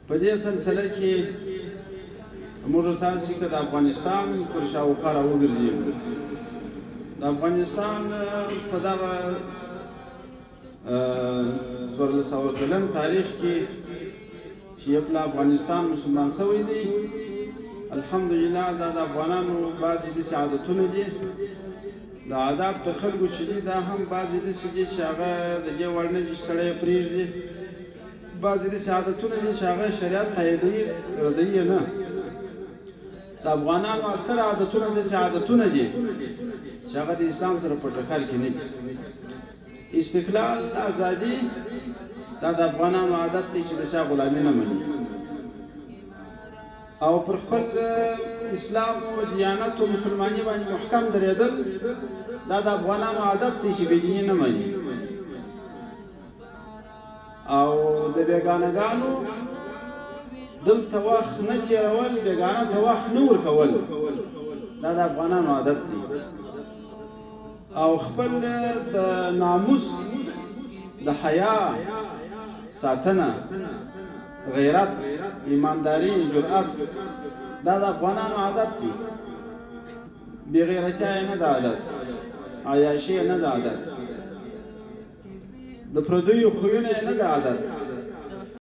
په دې سلسله کې موږ تاسو که د افغانستان پر شاوخوا راوګرځېږو. د افغانستان په دغه 1400 کلن تاریخ کې چې یو پلا افغانستان مسلمان شوی دی، الحمدلله دا د افغانانو بعضې داسې عادتونه دي، د عادات د خلکو چې دي دا هم بعضې داسې دي چې هغه د دې وړ نه دي چې سړی یې پرېږدي. بعضې داسې عادتونه دي چې هغه شریعت تاییدوي ردوي یې نه. د افغانانو اکثر عادتونه داسې عادتونه دي چې هغه د اسلام سره په ټکر کې نه دي. استقلال، ازادي دا د افغانانو عادت دی چې د چا غلامي نه مني، او پر خپل اسلام او دیانت او مسلمانۍ باندې محکم درېدل دا د افغانانو عادت دی چې بېدیني نه مني، او د بېګانهګانو دلته وخت نه تېرول، بېګانه ته وخت نه ورکول دا د افغانانو عادت دی. او خپل د ناموس، د حیا ساتنه، غیرت، ایمانداری، جرأت دا د افغانانو عادت دی. بې غیرتیا یې نه د عادت، عیاشي یې نه د عادت، د پردیو خویونه یې نه د عادت.